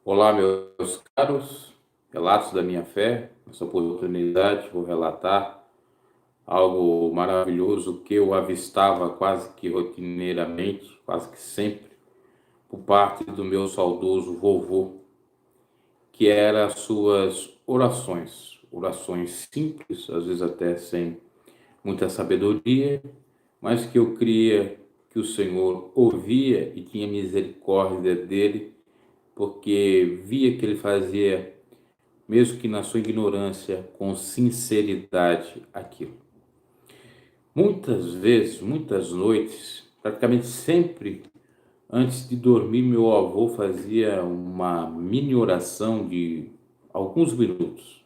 Olá, meus caros, relatos da minha fé. Nessa oportunidade, vou relatar algo maravilhoso que eu avistava quase que rotineiramente, quase que sempre, por parte do meu saudoso vovô, que era as suas orações, orações simples, às vezes até sem muita sabedoria, mas que eu cria que o Senhor ouvia e tinha misericórdia dele, porque via que ele fazia, mesmo que na sua ignorância, com sinceridade aquilo. Muitas vezes, muitas noites, praticamente sempre antes de dormir, meu avô fazia uma mini oração de alguns minutos.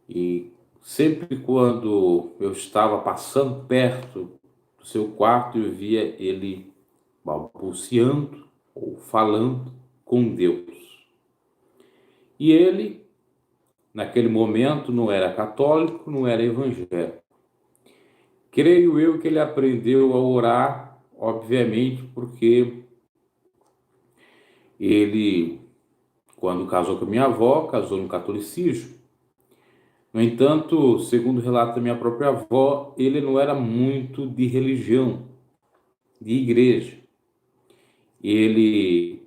E sempre quando eu estava passando perto do seu quarto, eu via ele balbuciando ou falando com Deus. E ele, naquele momento, não era católico, não era evangélico. Creio eu que ele aprendeu a orar, obviamente, porque ele, quando casou com a minha avó, casou no catolicismo. No entanto, segundo o relato da minha própria avó, ele não era muito de religião, de igreja. Ele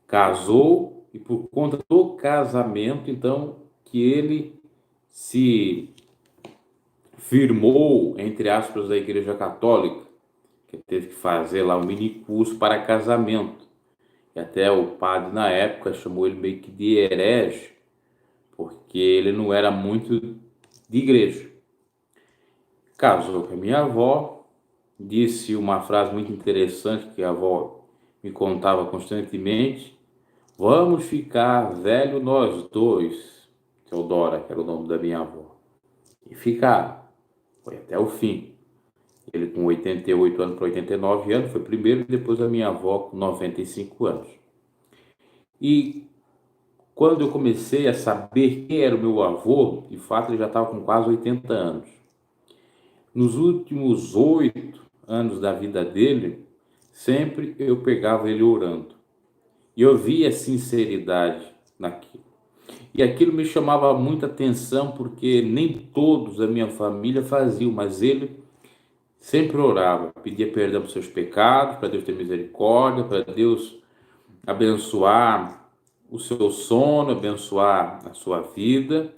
casou e por conta do casamento, então, que ele se firmou, entre aspas, da Igreja Católica, que teve que fazer lá um mini curso para casamento. E até o padre, na época, chamou ele meio que de herege, porque ele não era muito de igreja. Casou com a minha avó, disse uma frase muito interessante que a avó me contava constantemente: vamos ficar velho nós dois. Teodora, que era o nome da minha avó. E ficaram. Foi até o fim. Ele com 88 anos para 89 anos, foi primeiro, e depois a minha avó com 95 anos. E quando eu comecei a saber quem era o meu avô, de fato ele já estava com quase 80 anos. Nos últimos 8 anos da vida dele, sempre eu pegava ele orando. E eu via sinceridade naquilo. E aquilo me chamava muita atenção, porque nem todos da minha família faziam, mas ele sempre orava, pedia perdão por seus pecados, para Deus ter misericórdia, para Deus abençoar o seu sono, abençoar a sua vida.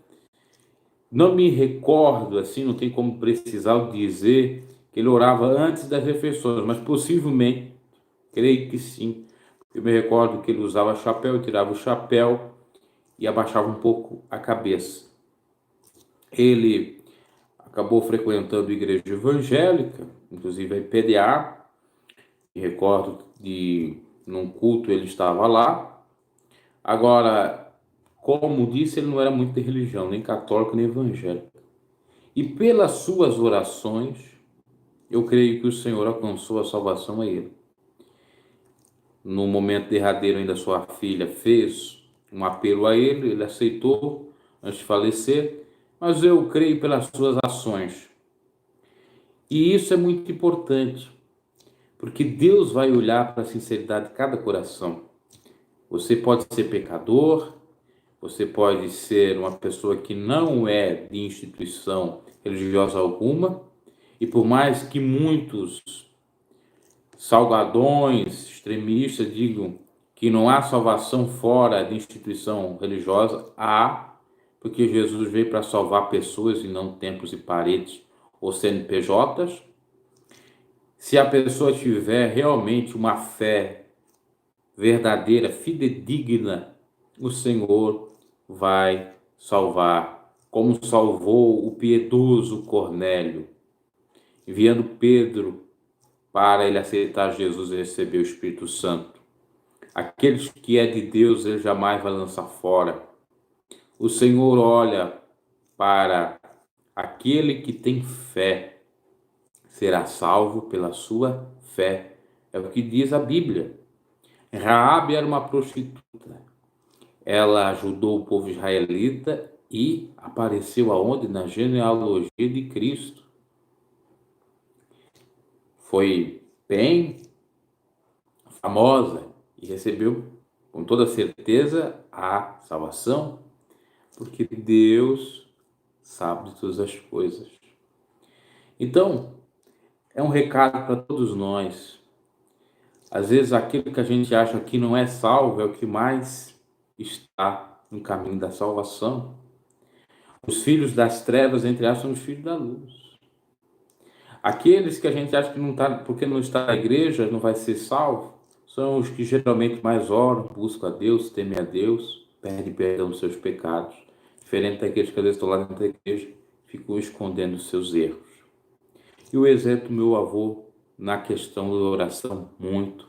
Não me recordo, assim, não tem como precisar dizer que ele orava antes das refeições, mas possivelmente, creio que sim. Eu me recordo que ele usava chapéu, tirava o chapéu e abaixava um pouco a cabeça. Ele acabou frequentando a igreja evangélica, inclusive a IPDA. Me recordo de, num culto, ele estava lá. Agora, como disse, ele não era muito de religião, nem católico, nem evangélico. E pelas suas orações, eu creio que o Senhor alcançou a salvação a ele. No momento derradeiro, ainda sua filha fez um apelo a ele, ele aceitou antes de falecer, mas eu creio pelas suas ações. E isso é muito importante, porque Deus vai olhar para a sinceridade de cada coração. Você pode ser pecador, você pode ser uma pessoa que não é de instituição religiosa alguma, e por mais que muitos salgadões extremistas digam que não há salvação fora de instituição religiosa, há, porque Jesus veio para salvar pessoas e não templos e paredes ou CNPJs. Se a pessoa tiver realmente uma fé verdadeira, fidedigna, o Senhor vai salvar, como salvou o piedoso Cornélio, enviando Pedro para ele aceitar Jesus e receber o Espírito Santo. Aqueles que é de Deus, ele jamais vai lançar fora. O Senhor olha para aquele que tem fé, será salvo pela sua fé. É o que diz a Bíblia. Raabe era uma prostituta. Ela ajudou o povo israelita e apareceu aonde? Na genealogia de Cristo. Foi bem famosa e recebeu com toda certeza há salvação, porque Deus sabe de todas as coisas. Então, é um recado para todos nós. Às vezes aquilo que a gente acha que não é salvo é o que mais está no caminho da salvação. Os filhos das trevas, entre aspas, são os filhos da luz. Aqueles que a gente acha que não está, porque não está na igreja, não vai ser salvo, são os que geralmente mais oram, buscam a Deus, temem a Deus, pedem perdão dos seus pecados. Diferente daqueles que às vezes estão lá dentro da igreja, ficam escondendo os seus erros. E o exemplo do meu avô na questão da oração, muito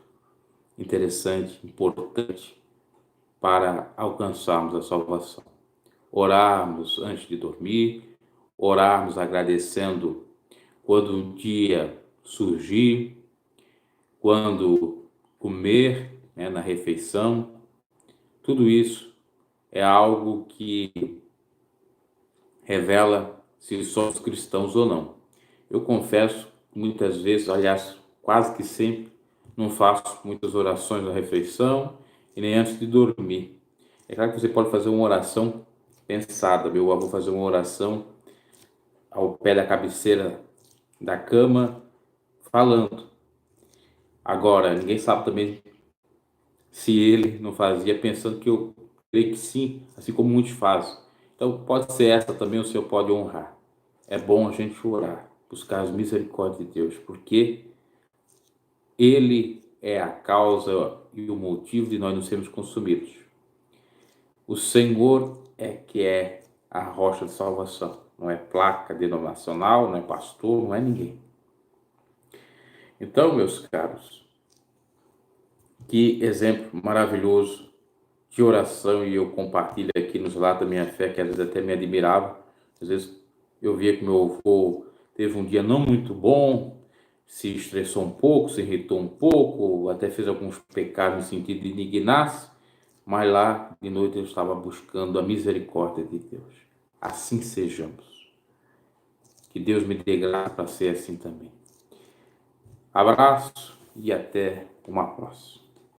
interessante, importante para alcançarmos a salvação. Orarmos antes de dormir, orarmos agradecendo quando um dia surgir, quando comer, né, na refeição. Tudo isso é algo que revela se somos cristãos ou não. Eu confesso que muitas vezes, aliás, quase que sempre, não faço muitas orações na refeição e nem antes de dormir. É claro que você pode fazer uma oração pensada. Meu avô fazia uma oração ao pé da cabeceira da cama, falando. Agora, ninguém sabe também se ele não fazia, pensando que eu creio que sim, assim como muitos fazem. Então, pode ser essa também, o Senhor pode honrar. É bom a gente orar, buscar as misericórdias de Deus, porque Ele é a causa e o motivo de nós não sermos consumidos. O Senhor é que é a rocha de salvação. Não é placa denominacional, não é pastor, não é ninguém. Então, meus caros, que exemplo maravilhoso de oração, e eu compartilho aqui nos lados da minha fé, que às vezes até me admirava. Às vezes eu via que meu avô teve um dia não muito bom, se estressou um pouco, se irritou um pouco, até fez alguns pecados no sentido de indignar-se, mas lá de noite eu estava buscando a misericórdia de Deus. Assim sejamos. Que Deus me dê graça para ser assim também. Abraço e até uma próxima.